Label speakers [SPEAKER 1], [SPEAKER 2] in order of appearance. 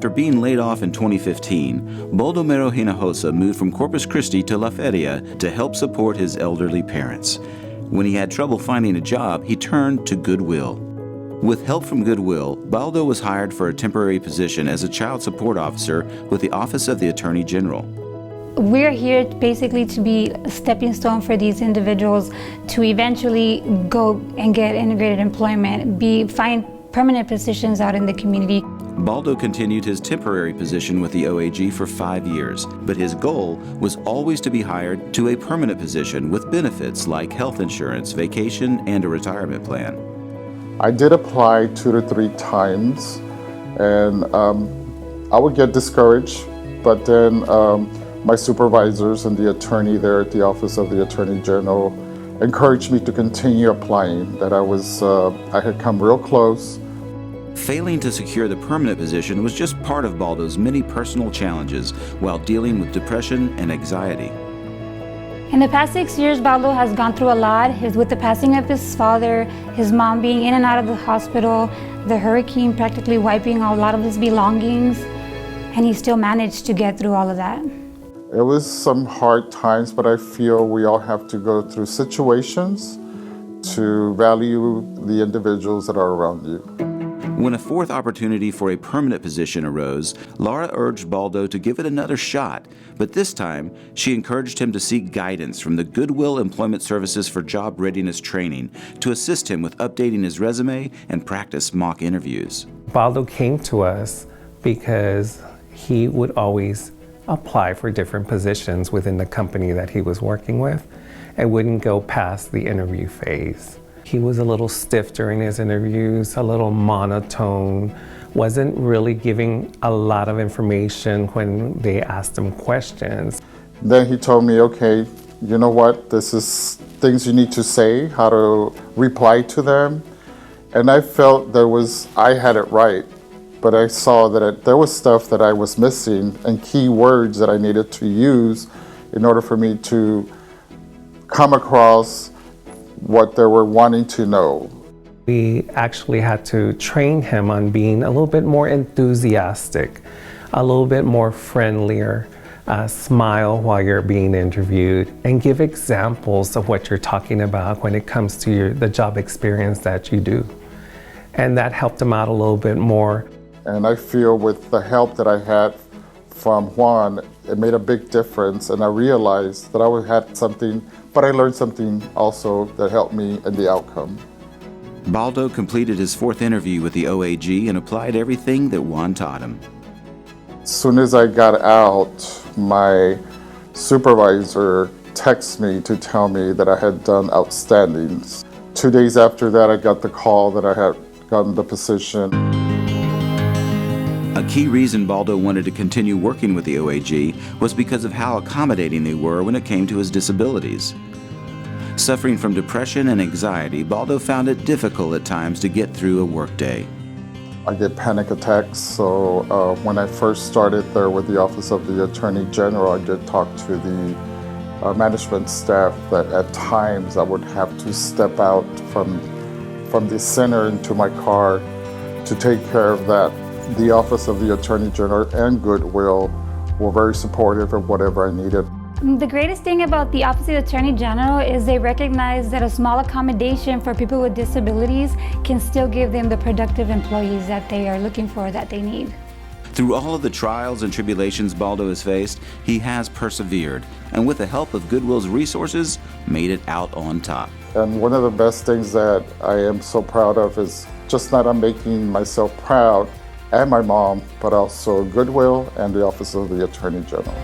[SPEAKER 1] After being laid off in 2015, Baldo Hinojosa moved from Corpus Christi to La Feria to help support his elderly parents. When he had trouble finding a job, he turned to Goodwill. With help from Goodwill, Baldo was hired for a temporary position as a child support officer with the Office of the Attorney General.
[SPEAKER 2] We're here basically to be a stepping stone for these individuals to eventually go and get integrated employment, find permanent positions out in the community.
[SPEAKER 1] Baldo continued his temporary position with the OAG for 5 years, but his goal was always to be hired to a permanent position with benefits like health insurance, vacation, and a retirement plan.
[SPEAKER 3] I did apply 2 to 3 times, and I would get discouraged, but then my supervisors and the attorney there at the Office of the Attorney General encouraged me to continue applying, that I had come real close.
[SPEAKER 1] Failing to secure the permanent position was just part of Baldo's many personal challenges while dealing with depression and anxiety.
[SPEAKER 2] In the past 6 years, Baldo has gone through a lot. With the passing of his father, his mom being in and out of the hospital, the hurricane practically wiping out a lot of his belongings, and he still managed to get through all of that.
[SPEAKER 3] It was some hard times, but I feel we all have to go through situations to value the individuals that are around you.
[SPEAKER 1] When a fourth opportunity for a permanent position arose, Laura urged Baldo to give it another shot, but this time she encouraged him to seek guidance from the Goodwill Employment Services for Job Readiness Training to assist him with updating his resume and practice mock interviews.
[SPEAKER 4] Baldo came to us because he would always apply for different positions within the company that he was working with and wouldn't go past the interview phase. He was a little stiff during his interviews, a little monotone, wasn't really giving a lot of information when they asked him questions.
[SPEAKER 3] Then he told me, okay, you know what, this is things you need to say, how to reply to them. And I felt I had it right, but I saw that there was stuff that I was missing and key words that I needed to use in order for me to come across what they were wanting to know.
[SPEAKER 4] We actually had to train him on being a little bit more enthusiastic, a little bit more friendlier, smile while you're being interviewed, and give examples of what you're talking about when it comes to the job experience that you do. And that helped him out a little bit more.
[SPEAKER 3] And I feel with the help that I had from Juan, it made a big difference, and I realized that I had something, but I learned something also that helped me in the outcome.
[SPEAKER 1] Baldo completed his fourth interview with the OAG and applied everything that Juan taught him.
[SPEAKER 3] As soon as I got out, my supervisor texted me to tell me that I had done outstanding. 2 days after that, I got the call that I had gotten the position.
[SPEAKER 1] A key reason Baldo wanted to continue working with the OAG was because of how accommodating they were when it came to his disabilities. Suffering from depression and anxiety, Baldo found it difficult at times to get through a workday.
[SPEAKER 3] I get panic attacks, so when I first started there with the Office of the Attorney General, I did talk to the management staff that at times I would have to step out from the center into my car to take care of that. The Office of the Attorney General and Goodwill were very supportive of whatever I needed.
[SPEAKER 2] The greatest thing about the Office of the Attorney General is they recognize that a small accommodation for people with disabilities can still give them the productive employees that they are looking for, that they need.
[SPEAKER 1] Through all of the trials and tribulations Baldo has faced, he has persevered, and with the help of Goodwill's resources, made it out on top.
[SPEAKER 3] And one of the best things that I am so proud of is just not I'm making myself proud and my mom, but also Goodwill and the Office of the Attorney General.